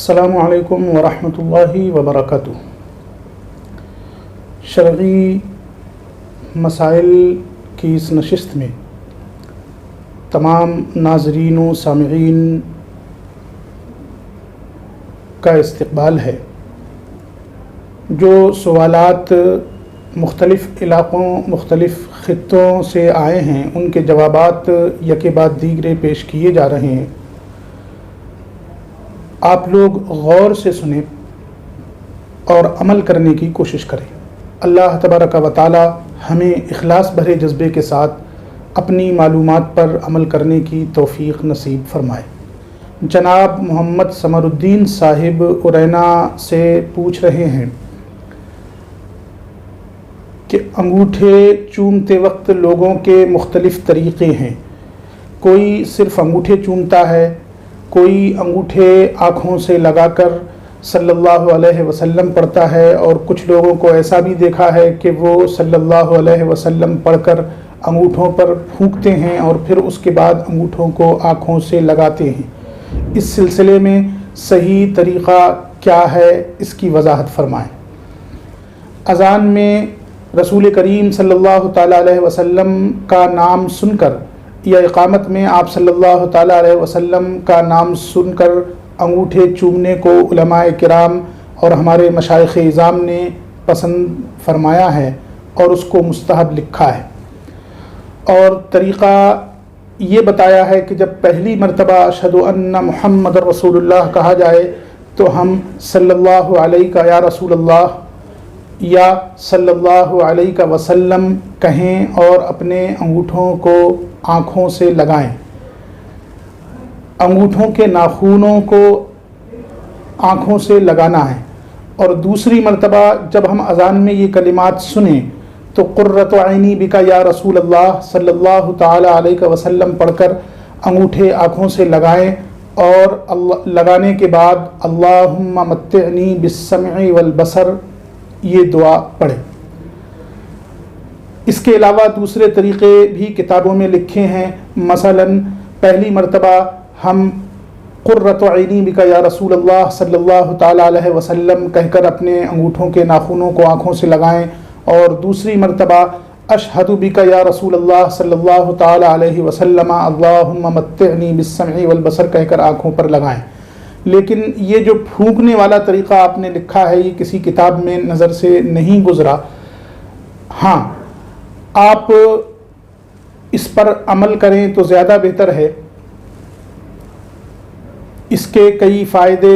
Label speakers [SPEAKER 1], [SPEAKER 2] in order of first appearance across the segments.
[SPEAKER 1] السلام علیکم ورحمۃ اللہ وبرکاتہ۔ شرعی مسائل کی اس نشست میں تمام ناظرین و سامعین کا استقبال ہے۔ جو سوالات مختلف علاقوں مختلف خطوں سے آئے ہیں ان کے جوابات یکے بعد دیگرے پیش کیے جا رہے ہیں۔ آپ لوگ غور سے سنیں اور عمل کرنے کی کوشش کریں۔ اللہ تبارک و تعالی ہمیں اخلاص بھرے جذبے کے ساتھ اپنی معلومات پر عمل کرنے کی توفیق نصیب فرمائے۔ جناب محمد ثمر الدین صاحب ارینا سے پوچھ رہے ہیں کہ انگوٹھے چومتے وقت لوگوں کے مختلف طریقے ہیں۔ کوئی صرف انگوٹھے چومتا ہے، کوئی انگوٹھے آنکھوں سے لگا کر صلی اللہ علیہ وسلم پڑھتا ہے، اور کچھ لوگوں کو ایسا بھی دیکھا ہے کہ وہ صلی اللہ علیہ وسلم پڑھ کر انگوٹھوں پر پھونکتے ہیں اور پھر اس کے بعد انگوٹھوں کو آنکھوں سے لگاتے ہیں۔ اس سلسلے میں صحیح طریقہ کیا ہے، اس کی وضاحت فرمائیں۔ اذان میں رسول کریم صلی اللہ تعالیٰ علیہ وسلم کا نام سن کر یا اقامت میں آپ صلی اللہ تعالیٰ علیہ وسلم کا نام سن کر انگوٹھے چومنے کو علماء کرام اور ہمارے مشائخ اعظام نے پسند فرمایا ہے اور اس کو مستحب لکھا ہے، اور طریقہ یہ بتایا ہے کہ جب پہلی مرتبہ اشہد ان محمد رسول اللہ کہا جائے تو ہم صلی اللہ علیہ یا رسول اللہ یا صلی اللہ علیہ وسلم کہیں اور اپنے انگوٹھوں کو آنکھوں سے لگائیں۔ انگوٹھوں کے ناخنوں کو آنکھوں سے لگانا ہے، اور دوسری مرتبہ جب ہم اذان میں یہ کلمات سنیں تو قرۃ عینی بک یا رسول اللہ صلی اللہ تعالی علیہ وسلم پڑھ کر انگوٹھے آنکھوں سے لگائیں، اور لگانے کے بعد اللہم متعنی بالسمع والبصر یہ دعا پڑھیں۔ اس کے علاوہ دوسرے طریقے بھی کتابوں میں لکھے ہیں۔ مثلا پہلی مرتبہ ہم قرۃ عینی بک یا رسول اللہ صلی اللہ تعالی علیہ وسلم کہہ کر اپنے انگوٹھوں کے ناخنوں کو آنکھوں سے لگائیں، اور دوسری مرتبہ اشہد بک یا رسول اللہ صلی اللہ تعالی علیہ وسلم اللہم متعنی بالسمع والبصر کہہ کر آنکھوں پر لگائیں۔ لیکن یہ جو پھونکنے والا طریقہ آپ نے لکھا ہے یہ کسی کتاب میں نظر سے نہیں گزرا۔ ہاں، آپ اس پر عمل کریں تو زیادہ بہتر ہے۔ اس کے کئی فائدے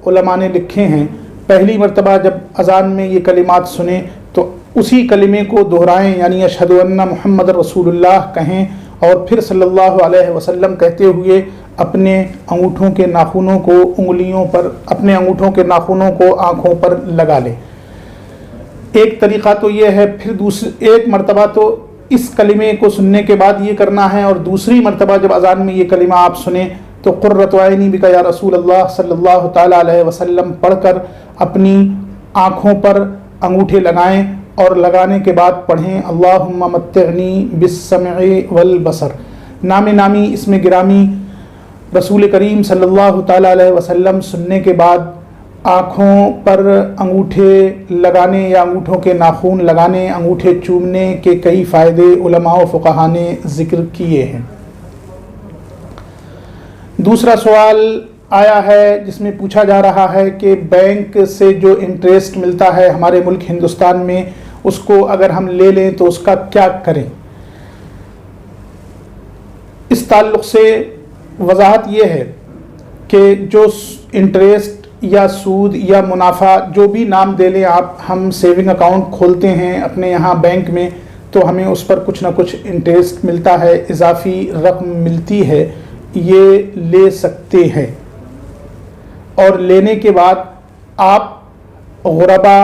[SPEAKER 1] علماء نے لکھے ہیں۔ پہلی مرتبہ جب اذان میں یہ کلمات سنیں تو اسی کلمے کو دہرائیں، یعنی اشہد ان محمد رسول اللہ کہیں، اور پھر صلی اللہ علیہ وسلم کہتے ہوئے اپنے انگوٹھوں کے ناخنوں کو اپنے انگوٹھوں کے ناخنوں کو آنکھوں پر لگا لیں۔ ایک طریقہ تو یہ ہے، پھر ایک مرتبہ تو اس کلمے کو سننے کے بعد یہ کرنا ہے، اور دوسری مرتبہ جب اذان میں یہ کلمہ آپ سنیں تو قرۃ عینی بک یا رسول اللہ صلی اللہ تعالیٰ علیہ وسلم پڑھ کر اپنی آنکھوں پر انگوٹھے لگائیں، اور لگانے کے بعد پڑھیں اللہم متعنی بالسمع والبصر۔ نامی اس میں گرامی رسول کریم صلی اللہ تعالیٰ علیہ وسلم سننے کے بعد آنکھوں پر انگوٹھے لگانے یا انگوٹھوں کے ناخن لگانے، انگوٹھے چومنے کے کئی فائدے علماء و فقہاء نے ذکر کیے ہیں۔ دوسرا سوال آیا ہے جس میں پوچھا جا رہا ہے کہ بینک سے جو انٹرسٹ ملتا ہے ہمارے ملک ہندوستان میں، اس کو اگر ہم لے لیں تو اس کا کیا کریں؟ اس تعلق سے وضاحت یہ ہے کہ جو انٹرسٹ یا سود یا منافع جو بھی نام دے لیں آپ، ہم سیونگ اکاؤنٹ کھولتے ہیں اپنے یہاں بینک میں تو ہمیں اس پر کچھ نہ کچھ انٹرسٹ ملتا ہے، اضافی رقم ملتی ہے، یہ لے سکتے ہیں، اور لینے کے بعد آپ غربا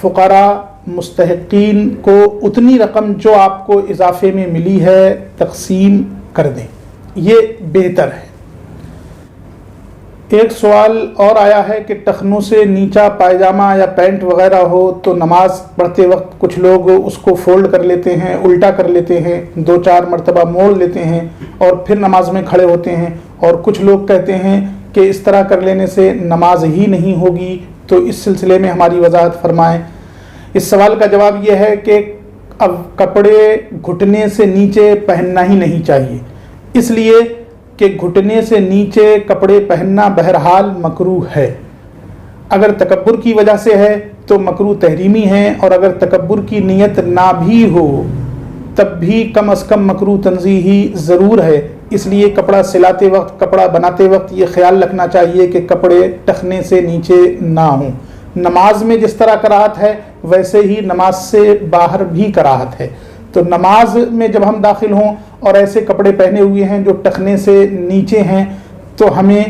[SPEAKER 1] فقراء مستحقین کو اتنی رقم جو آپ کو اضافے میں ملی ہے تقسیم کر دیں، یہ بہتر ہے۔ ایک سوال اور آیا ہے کہ ٹخنوں سے نیچا پائجامہ یا پینٹ وغیرہ ہو تو نماز پڑھتے وقت کچھ لوگ اس کو فولڈ کر لیتے ہیں، الٹا کر لیتے ہیں، 2-4 مرتبہ موڑ لیتے ہیں اور پھر نماز میں کھڑے ہوتے ہیں، اور کچھ لوگ کہتے ہیں کہ اس طرح کر لینے سے نماز ہی نہیں ہوگی، تو اس سلسلے میں ہماری وضاحت فرمائیں۔ اس سوال کا جواب یہ ہے کہ اب کپڑے گھٹنے سے نیچے پہننا ہی نہیں چاہیے، اس لیے کہ گھٹنے سے نیچے کپڑے پہننا بہرحال مکروہ ہے۔ اگر تکبر کی وجہ سے ہے تو مکروہ تحریمی ہے، اور اگر تکبر کی نیت نہ بھی ہو تب بھی کم از کم مکروہ تنزیہی ضرور ہے۔ اس لیے کپڑا سلاتے وقت، کپڑا بناتے وقت یہ خیال رکھنا چاہیے کہ کپڑے ٹخنے سے نیچے نہ ہوں۔ نماز میں جس طرح کراہت ہے ویسے ہی نماز سے باہر بھی کراہت ہے۔ تو نماز میں جب ہم داخل ہوں اور ایسے کپڑے پہنے ہوئے ہیں جو ٹخنے سے نیچے ہیں تو ہمیں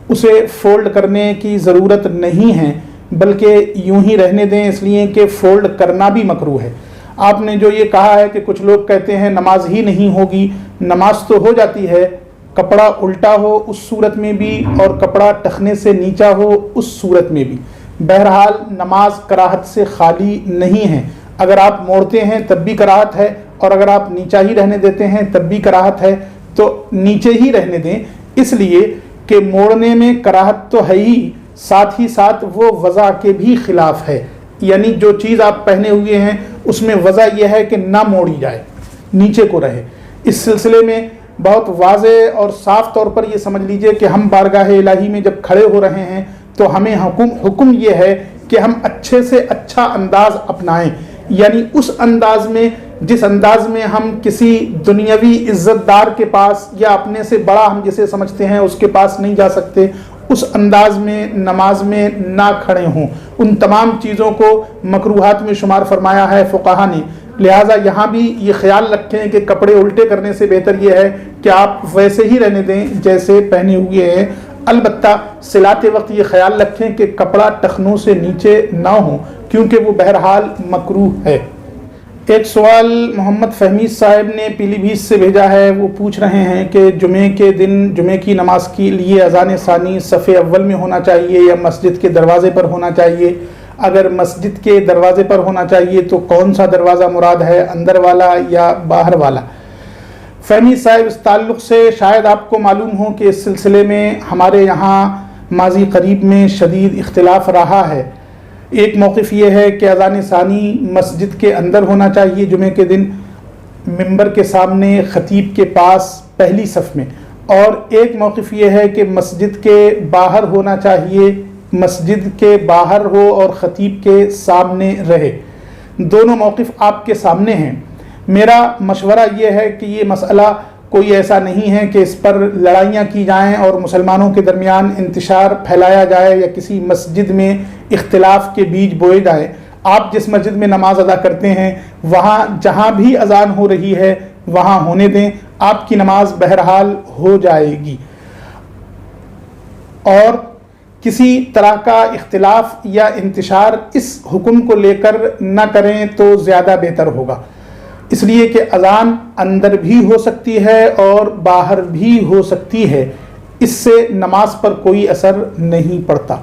[SPEAKER 1] اسے فولڈ کرنے کی ضرورت نہیں ہے، بلکہ یوں ہی رہنے دیں، اس لیے کہ فولڈ کرنا بھی مکروہ ہے۔ آپ نے جو یہ کہا ہے کہ کچھ لوگ کہتے ہیں نماز ہی نہیں ہوگی، نماز تو ہو جاتی ہے، کپڑا الٹا ہو اس صورت میں بھی اور کپڑا ٹخنے سے نیچا ہو اس صورت میں بھی۔ بہرحال نماز کراہت سے خالی نہیں ہے، اگر آپ موڑتے ہیں تب بھی کراہت ہے، اور اگر آپ نیچا ہی رہنے دیتے ہیں تب بھی کراہت ہے، تو نیچے ہی رہنے دیں، اس لیے کہ موڑنے میں کراہت تو ہے ہی ساتھ وہ وضع کے بھی خلاف ہے، یعنی جو چیز آپ پہنے ہوئے ہیں اس میں وضع یہ ہے کہ نہ موڑی جائے، نیچے کو رہے۔ اس سلسلے میں بہت واضح اور صاف طور پر یہ سمجھ لیجئے کہ ہم بارگاہ الہی میں جب کھڑے ہو رہے ہیں تو ہمیں حکم یہ ہے کہ ہم اچھے سے اچھا انداز اپنائیں، یعنی اس انداز میں جس انداز میں ہم کسی دنیاوی عزت دار کے پاس یا اپنے سے بڑا ہم جسے سمجھتے ہیں اس کے پاس نہیں جا سکتے، اس انداز میں نماز میں نہ کھڑے ہوں۔ ان تمام چیزوں کو مکروہات میں شمار فرمایا ہے فقہا نے، لہٰذا یہاں بھی یہ خیال رکھیں کہ کپڑے الٹے کرنے سے بہتر یہ ہے کہ آپ ویسے ہی رہنے دیں جیسے پہنے ہوئے ہیں۔ البتہ سلاتے وقت یہ خیال رکھیں کہ کپڑا ٹخنوں سے نیچے نہ ہو، کیونکہ وہ بہرحال مکروہ ہے۔ ایک سوال محمد فہمی صاحب نے پیلی بھیت سے بھیجا ہے، وہ پوچھ رہے ہیں کہ جمعے کے دن جمعے کی نماز کے لیے اذان ثانی صف اول میں ہونا چاہیے یا مسجد کے دروازے پر ہونا چاہیے؟ اگر مسجد کے دروازے پر ہونا چاہیے تو کون سا دروازہ مراد ہے، اندر والا یا باہر والا؟ فہمی صاحب، اس تعلق سے شاید آپ کو معلوم ہو کہ اس سلسلے میں ہمارے یہاں ماضی قریب میں شدید اختلاف رہا ہے۔ ایک موقف یہ ہے کہ اذان ثانی مسجد کے اندر ہونا چاہیے جمعے کے دن، ممبر کے سامنے خطیب کے پاس پہلی صف میں، اور ایک موقف یہ ہے کہ مسجد کے باہر ہونا چاہیے، مسجد کے باہر ہو اور خطیب کے سامنے رہے۔ دونوں موقف آپ کے سامنے ہیں۔ میرا مشورہ یہ ہے کہ یہ مسئلہ کوئی ایسا نہیں ہے کہ اس پر لڑائیاں کی جائیں اور مسلمانوں کے درمیان انتشار پھیلایا جائے یا کسی مسجد میں اختلاف کے بیج بوئے جائیں۔ آپ جس مسجد میں نماز ادا کرتے ہیں وہاں جہاں بھی اذان ہو رہی ہے وہاں ہونے دیں، آپ کی نماز بہرحال ہو جائے گی، اور کسی طرح کا اختلاف یا انتشار اس حکم کو لے کر نہ کریں تو زیادہ بہتر ہوگا، اس لیے کہ اذان اندر بھی ہو سکتی ہے اور باہر بھی ہو سکتی ہے، اس سے نماز پر کوئی اثر نہیں پڑتا۔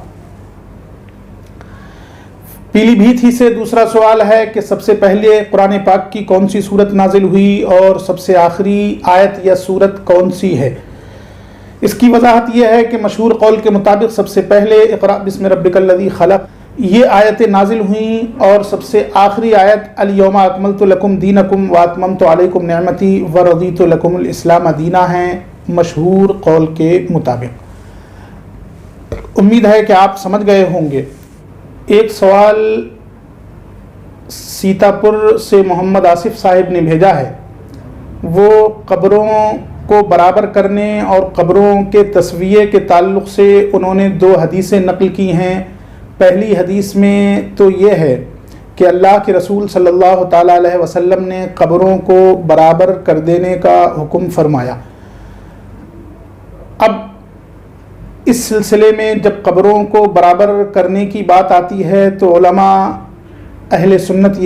[SPEAKER 1] پیلی بھیت ہی سے دوسرا سوال ہے کہ سب سے پہلے قرآن پاک کی کون سی صورت نازل ہوئی اور سب سے آخری آیت یا صورت کون سی ہے؟ اس کی وضاحت یہ ہے کہ مشہور قول کے مطابق سب سے پہلے اقرأ بسم ربک الذی خلق یہ آیتیں نازل ہوئیں، اور سب سے آخری آیت الیوم اکملت لکم دینکم واتممت علیکم نعمتی ورضیت لکم الاسلام دینا ہیں، مشہور قول کے مطابق۔ امید ہے کہ آپ سمجھ گئے ہوں گے۔ ایک سوال سیتاپور سے محمد آصف صاحب نے بھیجا ہے، وہ قبروں کو برابر کرنے اور قبروں کے تسویے کے تعلق سے انہوں نے 2 حدیثیں نقل کی ہیں۔ پہلی حدیث میں تو یہ ہے کہ اللہ کے رسول صلی اللہ تعالیٰ علیہ وسلم نے قبروں کو برابر کر دینے کا حکم فرمایا۔ اب اس سلسلے میں جب قبروں کو برابر کرنے کی بات آتی ہے تو علماء اہل سنت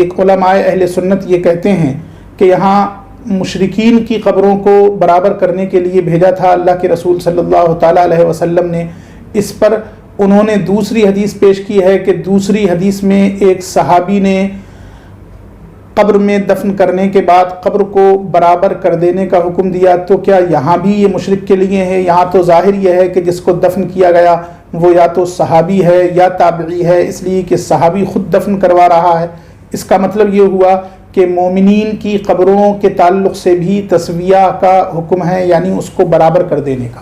[SPEAKER 1] یہ کہتے ہیں کہ یہاں مشرکین کی قبروں کو برابر کرنے کے لیے بھیجا تھا اللہ کے رسول صلی اللہ تعالیٰ علیہ وسلم نے۔ اس پر انہوں نے دوسری حدیث پیش کی ہے کہ دوسری حدیث میں ایک صحابی نے قبر میں دفن کرنے کے بعد قبر کو برابر کر دینے کا حکم دیا، تو کیا یہاں بھی یہ مشرک کے لیے ہے؟ یہاں تو ظاہر یہ ہے کہ جس کو دفن کیا گیا وہ یا تو صحابی ہے یا تابعی ہے، اس لیے کہ صحابی خود دفن کروا رہا ہے۔ اس کا مطلب یہ ہوا کہ مومنین کی قبروں کے تعلق سے بھی تسویہ کا حکم ہے، یعنی اس کو برابر کر دینے کا۔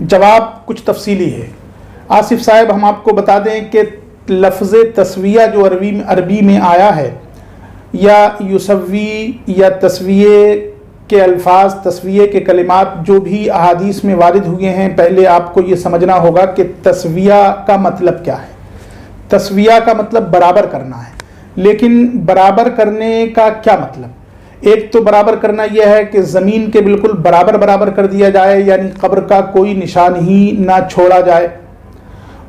[SPEAKER 1] جواب کچھ تفصیلی ہے۔ آصف صاحب، ہم آپ کو بتا دیں کہ لفظ تسویہ جو عربی میں آیا ہے، یا یسوی یا تسویے کے الفاظ، تسویے کے کلمات جو بھی احادیث میں وارد ہوئے ہیں، پہلے آپ کو یہ سمجھنا ہوگا کہ تسویہ کا مطلب کیا ہے۔ تسویہ کا مطلب برابر کرنا ہے، لیکن برابر کرنے کا کیا مطلب؟ ایک تو برابر کرنا یہ ہے کہ زمین کے بالکل برابر کر دیا جائے، یعنی قبر کا کوئی نشان ہی نہ چھوڑا جائے،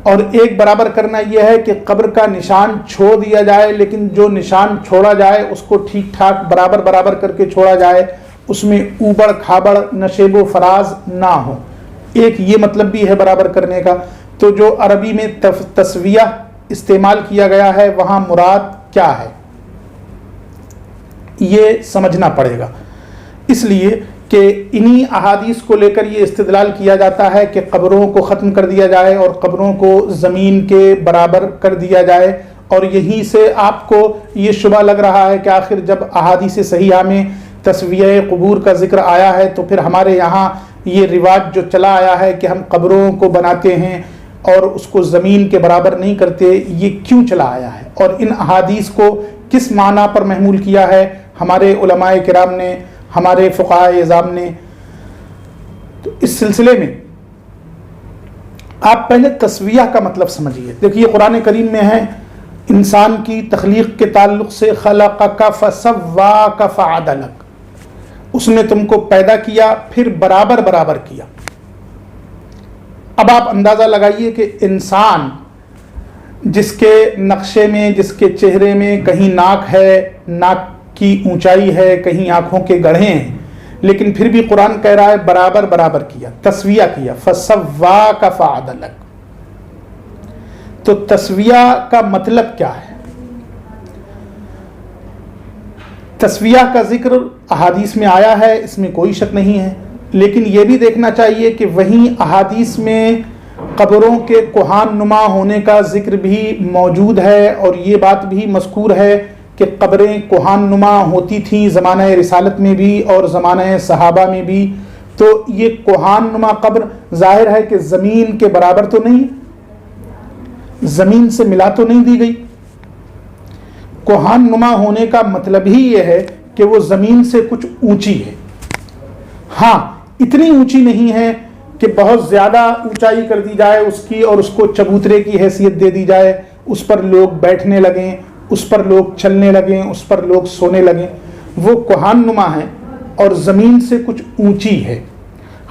[SPEAKER 1] اور ایک برابر کرنا یہ ہے کہ قبر کا نشان چھوڑ دیا جائے، لیکن جو نشان چھوڑا جائے اس کو ٹھیک ٹھاک برابر کر کے چھوڑا جائے، اس میں اوبڑ کھابڑ نشیب و فراز نہ ہو۔ ایک یہ مطلب بھی ہے برابر کرنے کا۔ تو جو عربی میں تسویہ استعمال کیا گیا ہے، وہاں مراد کیا ہے یہ سمجھنا پڑے گا، اس لیے کہ انہی احادیث کو لے کر یہ استدلال کیا جاتا ہے کہ قبروں کو ختم کر دیا جائے اور قبروں کو زمین کے برابر کر دیا جائے، اور یہیں سے آپ کو یہ شبہ لگ رہا ہے کہ آخر جب احادیث صحیحہ میں تسویہ قبور کا ذکر آیا ہے تو پھر ہمارے یہاں یہ رواج جو چلا آیا ہے کہ ہم قبروں کو بناتے ہیں اور اس کو زمین کے برابر نہیں کرتے، یہ کیوں چلا آیا ہے، اور ان احادیث کو کس معنی پر محمول کیا ہے ہمارے علماء کرام نے، ہمارے فقہائے اعظام نے۔ تو اس سلسلے میں آپ پہلے تسویہ کا مطلب سمجھیے۔ دیکھیے قرآن کریم میں ہے انسان کی تخلیق کے تعلق سے خلقک فسواک فعدلک، اس نے تم کو پیدا کیا پھر برابر کیا۔ اب آپ اندازہ لگائیے کہ انسان جس کے نقشے میں، جس کے چہرے میں کہیں ناک ہے، ناک کی اونچائی ہے، کہیں آنکھوں کے گڑھے ہیں، لیکن پھر بھی قرآن کہہ رہا ہے برابر کیا، تسویہ کیا، فسواک فعدلک۔ تو تسویہ کا مطلب کیا ہے؟ تسویہ کا ذکر احادیث میں آیا ہے، اس میں کوئی شک نہیں ہے، لیکن یہ بھی دیکھنا چاہیے کہ وہیں احادیث میں قبروں کے کوہان نما ہونے کا ذکر بھی موجود ہے، اور یہ بات بھی مذکور ہے کہ قبریں کوہان نما ہوتی تھیں زمانہ رسالت میں بھی اور زمانہ صحابہ میں بھی۔ تو یہ کوہان نما قبر ظاہر ہے کہ زمین کے برابر تو نہیں، زمین سے ملا تو نہیں دی گئی۔ کوہان نما ہونے کا مطلب ہی یہ ہے کہ وہ زمین سے کچھ اونچی ہے، ہاں اتنی اونچی نہیں ہے کہ بہت زیادہ اونچائی کر دی جائے اس کی اور اس کو چبوترے کی حیثیت دے دی جائے، اس پر لوگ بیٹھنے لگیں، اس پر لوگ چلنے لگیں، اس پر لوگ سونے لگیں۔ وہ کوہان نما ہے اور زمین سے کچھ اونچی ہے۔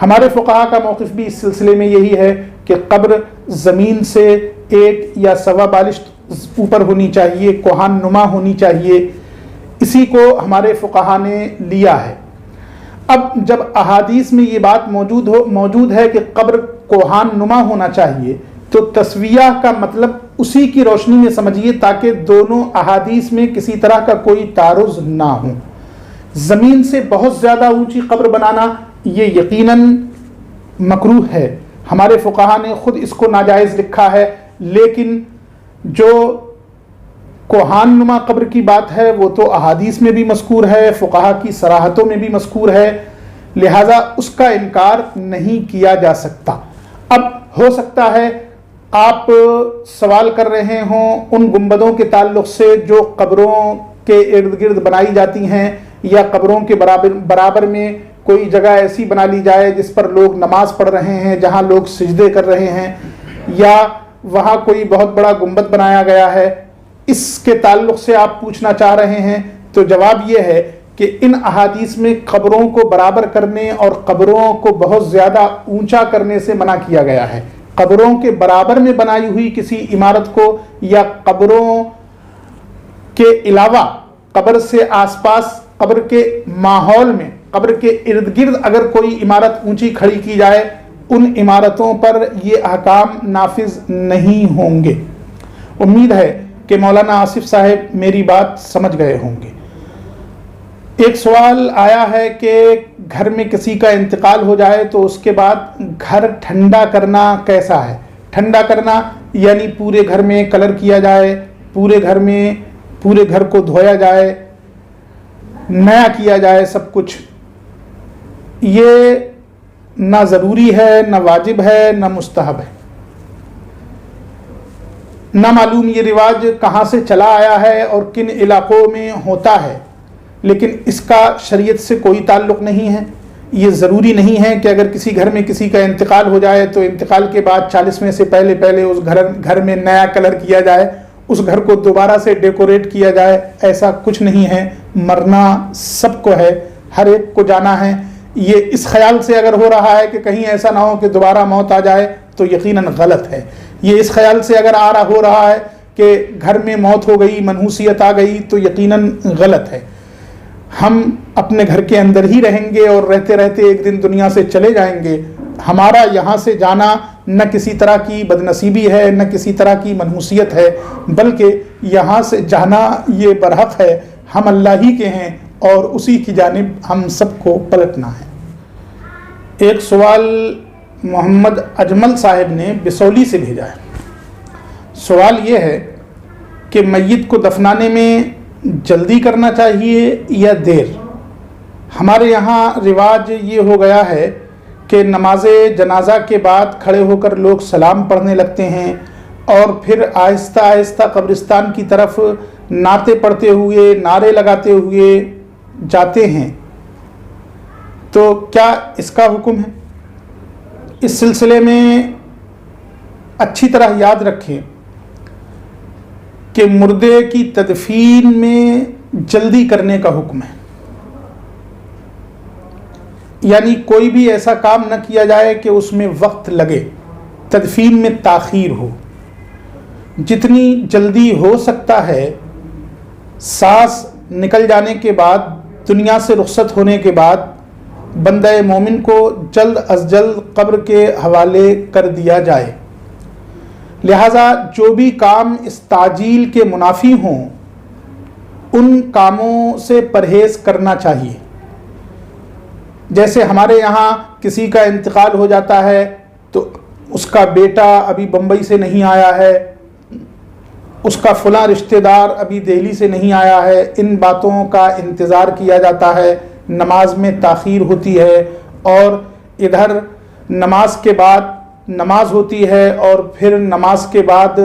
[SPEAKER 1] ہمارے فقہا کا موقف بھی اس سلسلے میں یہی ہے کہ قبر زمین سے 1 یا 1.25 بالشت اوپر ہونی چاہیے، کوہان نما ہونی چاہیے، اسی کو ہمارے فقہا نے لیا ہے۔ اب جب احادیث میں یہ بات موجود ہے کہ قبر کوہان نما ہونا چاہیے، تو تسویہ کا مطلب اسی کی روشنی میں سمجھیے تاکہ دونوں احادیث میں کسی طرح کا کوئی تعارض نہ ہو۔ زمین سے بہت زیادہ اونچی قبر بنانا یہ یقیناً مکروہ ہے، ہمارے فقہا نے خود اس کو ناجائز لکھا ہے، لیکن جو کوہان نما قبر کی بات ہے وہ تو احادیث میں بھی مذکور ہے، فقہا کی صراحتوں میں بھی مذکور ہے، لہذا اس کا انکار نہیں کیا جا سکتا۔ اب ہو سکتا ہے آپ سوال کر رہے ہوں ان گنبدوں کے تعلق سے جو قبروں کے ارد گرد بنائی جاتی ہیں، یا قبروں کے برابر میں کوئی جگہ ایسی بنا لی جائے جس پر لوگ نماز پڑھ رہے ہیں، جہاں لوگ سجدے کر رہے ہیں، یا وہاں کوئی بہت بڑا گنبد بنایا گیا ہے، اس کے تعلق سے آپ پوچھنا چاہ رہے ہیں۔ تو جواب یہ ہے کہ ان احادیث میں قبروں کو برابر کرنے اور قبروں کو بہت زیادہ اونچا کرنے سے منع کیا گیا ہے۔ قبروں کے برابر میں بنائی ہوئی کسی عمارت کو، یا قبروں کے علاوہ قبر سے آس پاس قبر کے ماحول میں، قبر کے ارد گرد اگر کوئی عمارت اونچی کھڑی کی جائے، ان عمارتوں پر یہ احکام نافذ نہیں ہوں گے۔ امید ہے کہ مولانا آصف صاحب میری بات سمجھ گئے ہوں گے۔ ایک سوال آیا ہے کہ گھر میں کسی کا انتقال ہو جائے تو اس کے بعد گھر ٹھنڈا کرنا کیسا ہے؟ ٹھنڈا کرنا یعنی پورے گھر میں کلر کیا جائے، پورے گھر کو دھویا جائے، نیا کیا جائے سب کچھ۔ یہ نہ ضروری ہے، نہ واجب ہے، نہ مستحب ہے۔ نہ معلوم یہ رواج کہاں سے چلا آیا ہے اور کن علاقوں میں ہوتا ہے، لیکن اس کا شریعت سے کوئی تعلق نہیں ہے۔ یہ ضروری نہیں ہے کہ اگر کسی گھر میں کسی کا انتقال ہو جائے تو انتقال کے بعد 40ویں سے پہلے اس گھر میں نیا کلر کیا جائے، اس گھر کو دوبارہ سے ڈیکوریٹ کیا جائے۔ ایسا کچھ نہیں ہے۔ مرنا سب کو ہے، ہر ایک کو جانا ہے۔ یہ اس خیال سے اگر ہو رہا ہے کہ کہیں ایسا نہ ہو کہ دوبارہ موت آ جائے تو یقیناً غلط ہے۔ یہ اس خیال سے اگر ہو رہا ہے کہ گھر میں موت ہو گئی، منحوسیت آ گئی تو یقیناً غلط ہے۔ ہم اپنے گھر کے اندر ہی رہیں گے اور رہتے رہتے ایک دن دنیا سے چلے جائیں گے۔ ہمارا یہاں سے جانا نہ کسی طرح کی بدنصیبی ہے، نہ کسی طرح کی منحوسیت ہے، بلکہ یہاں سے جانا یہ برحق ہے۔ ہم اللہ ہی کے ہیں اور اسی کی جانب ہم سب کو پلٹنا ہے۔ ایک سوال محمد اجمل صاحب نے بسولی سے بھیجا ہے۔ سوال یہ ہے کہ میت کو دفنانے میں جلدی کرنا چاہیے یا دیر؟ ہمارے یہاں رواج یہ ہو گیا ہے کہ نماز جنازہ کے بعد کھڑے ہو کر لوگ سلام پڑھنے لگتے ہیں اور پھر آہستہ آہستہ قبرستان کی طرف نعتیں پڑھتے ہوئے، نعرے لگاتے ہوئے جاتے ہیں۔ تو کیا اس کا حکم ہے؟ اس سلسلے میں اچھی طرح یاد رکھیں کہ مردے کی تدفین میں جلدی کرنے کا حکم ہے، یعنی کوئی بھی ایسا کام نہ کیا جائے کہ اس میں وقت لگے، تدفین میں تاخیر ہو۔ جتنی جلدی ہو سکتا ہے، سانس نکل جانے کے بعد، دنیا سے رخصت ہونے کے بعد بندہ مومن کو جلد از جلد قبر کے حوالے کر دیا جائے۔ لہذا جو بھی کام اس تعجیل کے منافی ہوں ان کاموں سے پرہیز کرنا چاہیے۔ جیسے ہمارے یہاں کسی کا انتقال ہو جاتا ہے تو اس کا بیٹا ابھی بمبئی سے نہیں آیا ہے، اس کا فلاں رشتہ دار ابھی دہلی سے نہیں آیا ہے، ان باتوں کا انتظار کیا جاتا ہے، نماز میں تاخیر ہوتی ہے، اور ادھر نماز کے بعد نماز ہوتی ہے اور پھر نماز کے بعد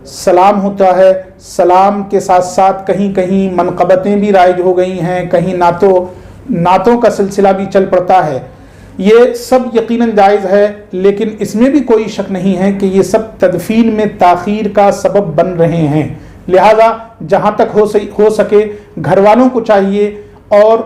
[SPEAKER 1] سلام ہوتا ہے۔ سلام کے ساتھ ساتھ کہیں کہیں منقبتیں بھی رائج ہو گئی ہیں، کہیں نعتوں کا سلسلہ بھی چل پڑتا ہے۔ یہ سب یقیناً جائز ہے، لیکن اس میں بھی کوئی شک نہیں ہے کہ یہ سب تدفین میں تاخیر کا سبب بن رہے ہیں۔ لہذا جہاں تک ہو سکے گھر والوں کو چاہیے اور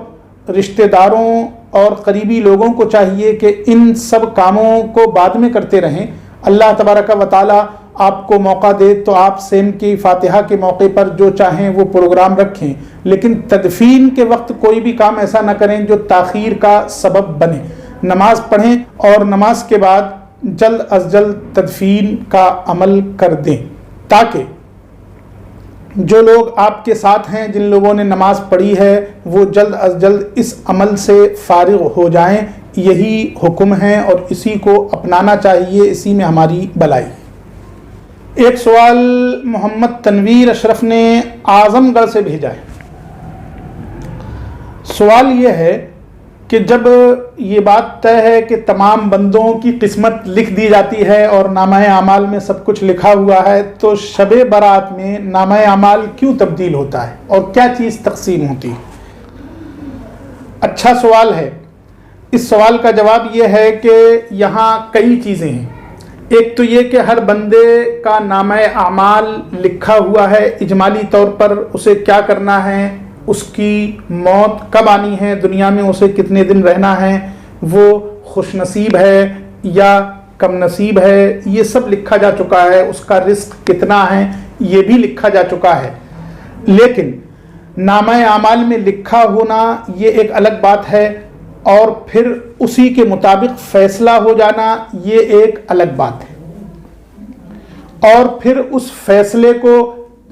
[SPEAKER 1] رشتہ داروں اور قریبی لوگوں کو چاہیے کہ ان سب کاموں کو بعد میں کرتے رہیں۔ اللہ تبارک و تعالی آپ کو موقع دے تو آپ سین کی فاتحہ کے موقع پر جو چاہیں وہ پروگرام رکھیں، لیکن تدفین کے وقت کوئی بھی کام ایسا نہ کریں جو تاخیر کا سبب بنے۔ نماز پڑھیں اور نماز کے بعد جلد از جلد تدفین کا عمل کر دیں، تاکہ جو لوگ آپ کے ساتھ ہیں، جن لوگوں نے نماز پڑھی ہے، وہ جلد از جلد اس عمل سے فارغ ہو جائیں۔ یہی حکم ہے اور اسی کو اپنانا چاہیے، اسی میں ہماری بلائی ہے۔ ایک سوال محمد تنویر اشرف نے اعظم گڑھ سے بھیجا ہے۔ سوال یہ ہے کہ جب یہ بات طے ہے کہ تمام بندوں کی قسمت لکھ دی جاتی ہے اور نامہ اعمال میں سب کچھ لکھا ہوا ہے، تو شب برات میں نامہ اعمال کیوں تبدیل ہوتا ہے اور کیا چیز تقسیم ہوتی ہے؟ اچھا سوال ہے۔ اس سوال کا جواب یہ ہے کہ یہاں کئی چیزیں ہیں۔ ایک تو یہ کہ ہر بندے کا نامہ اعمال لکھا ہوا ہے اجمالی طور پر، اسے کیا کرنا ہے، اس کی موت کب آنی ہے، دنیا میں اسے کتنے دن رہنا ہے، وہ خوش نصیب ہے یا کم نصیب ہے، یہ سب لکھا جا چکا ہے۔ اس کا رزق کتنا ہے یہ بھی لکھا جا چکا ہے۔ لیکن نامہ اعمال میں لکھا ہونا یہ ایک الگ بات ہے، اور پھر اسی کے مطابق فیصلہ ہو جانا یہ ایک الگ بات ہے، اور پھر اس فیصلے کو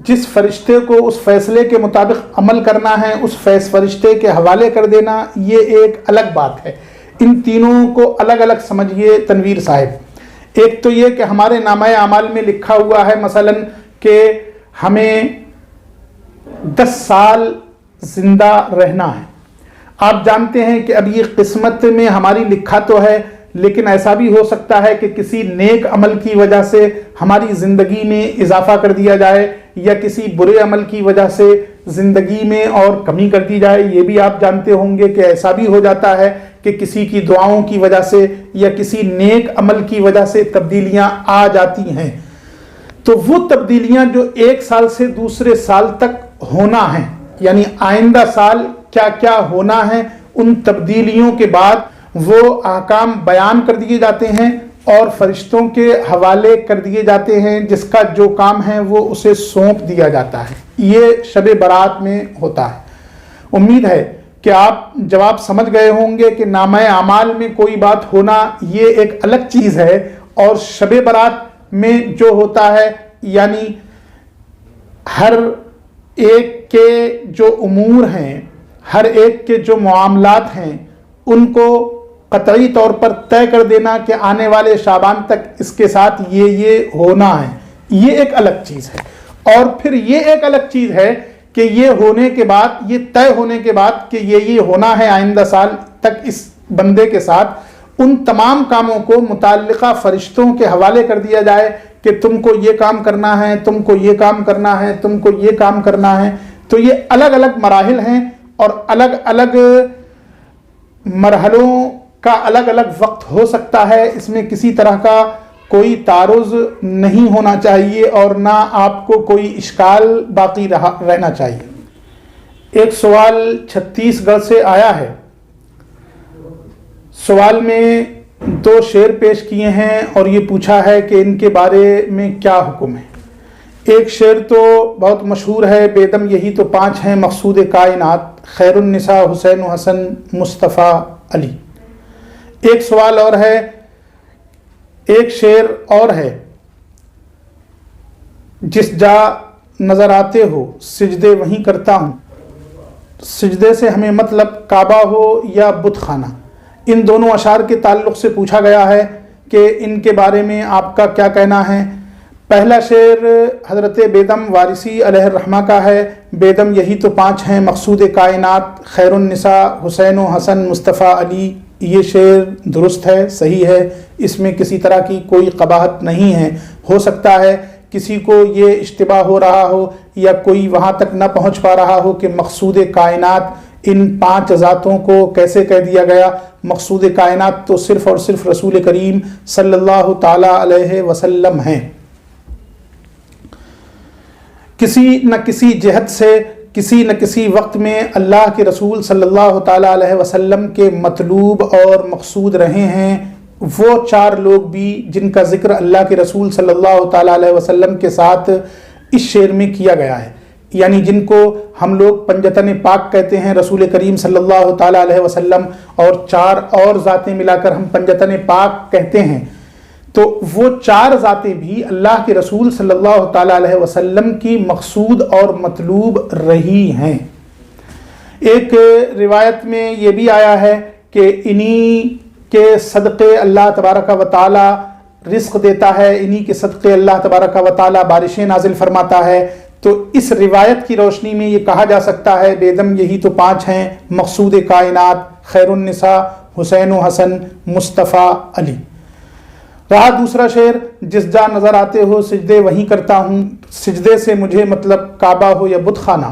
[SPEAKER 1] جس فرشتے کو اس فیصلے کے مطابق عمل کرنا ہے اس فرشتے کے حوالے کر دینا، یہ ایک الگ بات ہے۔ ان تینوں کو الگ الگ سمجھیے تنویر صاحب۔ ایک تو یہ کہ ہمارے نامہ اعمال میں لکھا ہوا ہے مثلا کہ ہمیں 10 سال زندہ رہنا ہے۔ آپ جانتے ہیں کہ اب یہ قسمت میں ہماری لکھا تو ہے، لیکن ایسا بھی ہو سکتا ہے کہ کسی نیک عمل کی وجہ سے ہماری زندگی میں اضافہ کر دیا جائے یا کسی برے عمل کی وجہ سے زندگی میں اور کمی کر دی جائے۔ یہ بھی آپ جانتے ہوں گے کہ ایسا بھی ہو جاتا ہے کہ کسی کی دعاؤں کی وجہ سے یا کسی نیک عمل کی وجہ سے تبدیلیاں آ جاتی ہیں۔ تو وہ تبدیلیاں جو ایک سال سے دوسرے سال تک ہونا ہے، یعنی آئندہ سال کیا کیا ہونا ہے، ان تبدیلیوں کے بعد وہ احکام بیان کر دیے جاتے ہیں اور فرشتوں کے حوالے کر دیے جاتے ہیں، جس کا جو کام ہے وہ اسے سونپ دیا جاتا ہے۔ یہ شب برات میں ہوتا ہے۔ امید ہے کہ آپ جواب سمجھ گئے ہوں گے کہ نامہ اعمال میں کوئی بات ہونا یہ ایک الگ چیز ہے، اور شب برات میں جو ہوتا ہے یعنی ہر ایک کے جو امور ہیں، ہر ایک کے جو معاملات ہیں، ان کو قطعی طور پر طے کر دینا کہ آنے والے شعبان تک اس کے ساتھ یہ ہونا ہے، یہ ایک الگ چیز ہے۔ اور پھر یہ ایک الگ چیز ہے کہ یہ ہونے کے بعد، یہ طے ہونے کے بعد کہ یہ ہونا ہے آئندہ سال تک اس بندے کے ساتھ، ان تمام کاموں کو متعلقہ فرشتوں کے حوالے کر دیا جائے کہ تم کو یہ کام کرنا ہے، تم کو یہ کام کرنا ہے، تم کو یہ کام کرنا ہے۔ تو یہ الگ الگ مراحل ہیں اور الگ الگ مرحلوں کا الگ الگ وقت ہو سکتا ہے۔ اس میں کسی طرح کا کوئی تعارض نہیں ہونا چاہیے اور نہ آپ کو کوئی اشکال باقی رہنا چاہیے۔ ایک سوال چھتیس گڑھ سے آیا ہے۔ سوال میں 2 شعر پیش کیے ہیں اور یہ پوچھا ہے کہ ان کے بارے میں کیا حکم ہے۔ ایک شعر تو بہت مشہور ہے، بیدم یہی تو 5 ہیں مقصود کائنات، خیر النساء حسین و حسن مصطفیٰ علی۔ ایک سوال اور ہے، ایک شعر اور ہے، جس جا نظر آتے ہو سجدے وہیں کرتا ہوں۔ سجدے سے ہمیں مطلب کعبہ ہو یا بت خانہ، ان دونوں اشعار کے تعلق سے پوچھا گیا ہے کہ ان کے بارے میں آپ کا کیا کہنا ہے۔ پہلا شعر حضرت بیدم وارثی علیہ الرحمہ کا ہے، بیدم یہی تو 5 ہیں مقصود کائنات، خیر النساء حسین و حسن مصطفیٰ علی۔ یہ شعر درست ہے، صحیح ہے، اس میں کسی طرح کی کوئی قباحت نہیں ہے۔ ہو سکتا ہے کسی کو یہ اشتباہ ہو رہا ہو یا کوئی وہاں تک نہ پہنچ پا رہا ہو کہ مقصود کائنات ان 5 ذاتوں کو کیسے کہہ دیا گیا۔ مقصود کائنات تو صرف اور صرف رسول کریم صلی اللہ تعالی علیہ وسلم ہیں۔ کسی نہ کسی جہت سے کسی نہ کسی وقت میں اللہ کے رسول صلی اللہ تعالی علیہ وسلم کے مطلوب اور مقصود رہے ہیں وہ 4 لوگ بھی جن کا ذکر اللہ کے رسول صلی اللہ تعالی علیہ وسلم کے ساتھ اس شعر میں کیا گیا ہے، یعنی جن کو ہم لوگ پنجتن پاک کہتے ہیں رسول کریم صلی اللہ تعالی علیہ وسلم، اور 4 اور ذاتیں ملا کر ہم پنجتن پاک کہتے ہیں۔ تو وہ 4 ذاتیں بھی اللہ کے رسول صلی اللہ تعالی علیہ وسلم کی مقصود اور مطلوب رہی ہیں۔ ایک روایت میں یہ بھی آیا ہے کہ انہی کے صدقے اللہ تبارک و تعالی رزق دیتا ہے، انہی کے صدقے اللہ تبارک و تعالی بارشیں نازل فرماتا ہے۔ تو اس روایت کی روشنی میں یہ کہا جا سکتا ہے بیدم یہی تو 5 ہیں مقصود کائنات، خیر النساء حسین و حسن مصطفیٰ علی۔ رہا دوسرا شعر، جس جا نظر آتے ہو سجدے وہیں کرتا ہوں، سجدے سے مجھے مطلب کعبہ ہو یا بت خانہ۔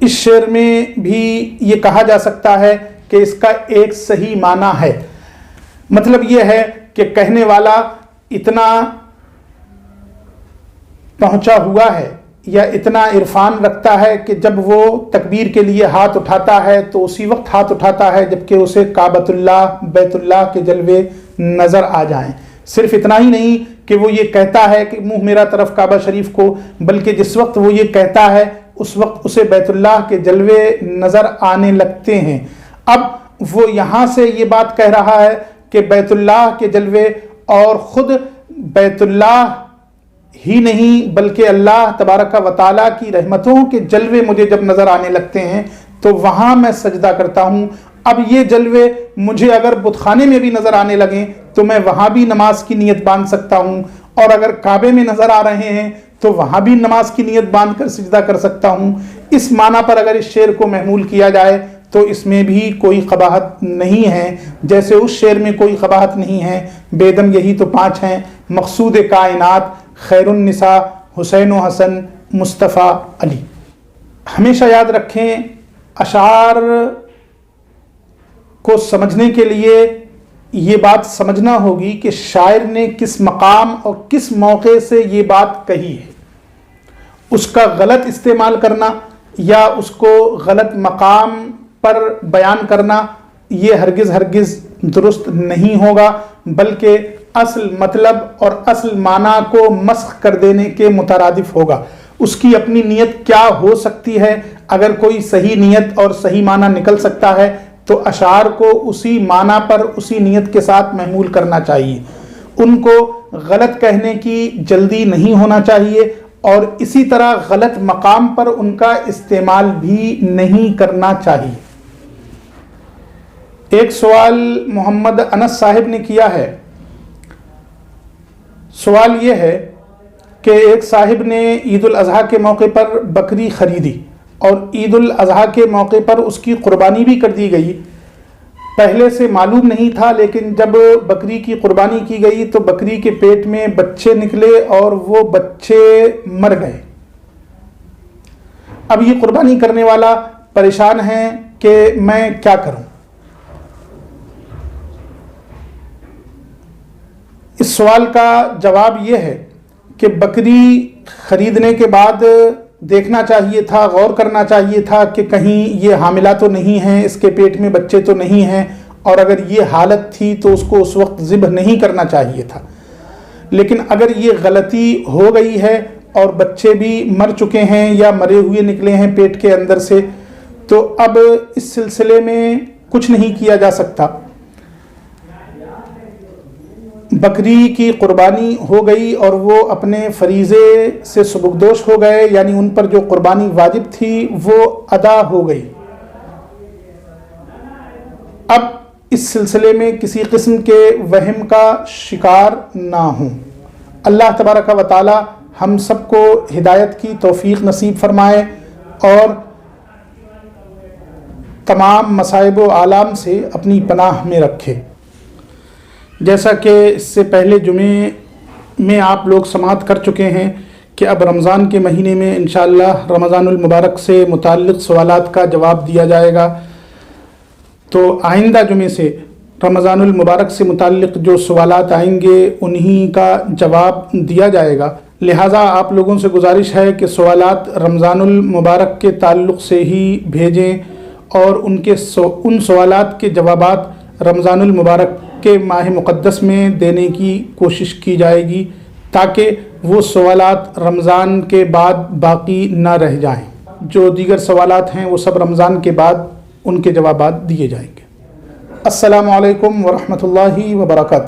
[SPEAKER 1] اس شعر میں بھی یہ کہا جا سکتا ہے کہ اس کا ایک صحیح معنی ہے، مطلب یہ ہے کہ کہنے والا اتنا پہنچا ہوا ہے یا اتنا عرفان رکھتا ہے کہ جب وہ تکبیر کے لیے ہاتھ اٹھاتا ہے تو اسی وقت ہاتھ اٹھاتا ہے جبکہ اسے کعبۃ اللہ بیت اللہ کے جلوے نظر آ جائیں۔ صرف اتنا ہی نہیں کہ وہ یہ کہتا ہے کہ منہ میرا طرف کعبہ شریف کو، بلکہ جس وقت وہ یہ کہتا ہے اس وقت اسے بیت اللہ کے جلوے نظر آنے لگتے ہیں۔ اب وہ یہاں سے یہ بات کہہ رہا ہے کہ بیت اللہ کے جلوے اور خود بیت اللہ ہی نہیں بلکہ اللہ تبارک و تعالیٰ کی رحمتوں کے جلوے مجھے جب نظر آنے لگتے ہیں تو وہاں میں سجدہ کرتا ہوں۔ اب یہ جلوے مجھے اگر بت خانے میں بھی نظر آنے لگیں تو میں وہاں بھی نماز کی نیت باندھ سکتا ہوں، اور اگر کعبے میں نظر آ رہے ہیں تو وہاں بھی نماز کی نیت باندھ کر سجدہ کر سکتا ہوں۔ اس معنی پر اگر اس شعر کو محمول کیا جائے تو اس میں بھی کوئی قباحت نہیں ہے، جیسے اس شعر میں کوئی قباحت نہیں ہے۔ بیدم یہی تو 5 ہیں: مقصود کائنات، خیر النساء، حسین و حسن، مصطفیٰ، علی۔ ہمیشہ یاد رکھیں، اشعار کو سمجھنے کے لیے یہ بات سمجھنا ہوگی کہ شاعر نے کس مقام اور کس موقع سے یہ بات کہی ہے۔ اس کا غلط استعمال کرنا یا اس کو غلط مقام پر بیان کرنا یہ ہرگز درست نہیں ہوگا، بلکہ اصل مطلب اور اصل معنی کو مسخ کر دینے کے مترادف ہوگا۔ اس کی اپنی نیت کیا ہو سکتی ہے؟ اگر کوئی صحیح نیت اور صحیح معنی نکل سکتا ہے تو اشعار کو اسی معنی پر اسی نیت کے ساتھ محمول کرنا چاہیے، ان کو غلط کہنے کی جلدی نہیں ہونا چاہیے، اور اسی طرح غلط مقام پر ان کا استعمال بھی نہیں کرنا چاہیے۔ ایک سوال محمد انس صاحب نے کیا ہے۔ سوال یہ ہے کہ ایک صاحب نے عید الاضحیٰ کے موقع پر بکری خریدی اور عید الاضحیٰ کے موقع پر اس کی قربانی بھی کر دی گئی۔ پہلے سے معلوم نہیں تھا، لیکن جب بکری کی قربانی کی گئی تو بکری کے پیٹ میں بچے نکلے اور وہ بچے مر گئے۔ اب یہ قربانی کرنے والا پریشان ہے کہ میں کیا کروں۔ اس سوال کا جواب یہ ہے کہ بکری خریدنے کے بعد دیکھنا چاہیے تھا، غور کرنا چاہیے تھا کہ کہیں یہ حاملہ تو نہیں ہے، اس کے پیٹ میں بچے تو نہیں ہیں، اور اگر یہ حالت تھی تو اس کو اس وقت ذبح نہیں کرنا چاہیے تھا۔ لیکن اگر یہ غلطی ہو گئی ہے اور بچے بھی مر چکے ہیں یا مرے ہوئے نکلے ہیں پیٹ کے اندر سے، تو اب اس سلسلے میں کچھ نہیں کیا جا سکتا۔ بکری کی قربانی ہو گئی اور وہ اپنے فریضے سے سبکدوش ہو گئے، یعنی ان پر جو قربانی واجب تھی وہ ادا ہو گئی۔ اب اس سلسلے میں کسی قسم کے وہم کا شکار نہ ہوں۔ اللہ تبارک و تعالی ہم سب کو ہدایت کی توفیق نصیب فرمائے اور تمام مصائب و آلام سے اپنی پناہ میں رکھے۔ جیسا کہ اس سے پہلے جمعے میں آپ لوگ سماعت کر چکے ہیں کہ اب رمضان کے مہینے میں انشاءاللہ رمضان المبارک سے متعلق سوالات کا جواب دیا جائے گا، تو آئندہ جمعے سے رمضان المبارک سے متعلق جو سوالات آئیں گے انہی کا جواب دیا جائے گا۔ لہٰذا آپ لوگوں سے گزارش ہے کہ سوالات رمضان المبارک کے تعلق سے ہی بھیجیں، اور ان سوالات کے جوابات رمضان المبارک کے ماہ مقدس میں دینے کی کوشش کی جائے گی، تاکہ وہ سوالات رمضان کے بعد باقی نہ رہ جائیں۔ جو دیگر سوالات ہیں وہ سب رمضان کے بعد ان کے جوابات دیے جائیں گے۔ السلام علیکم ورحمۃ اللہ وبرکاتہ۔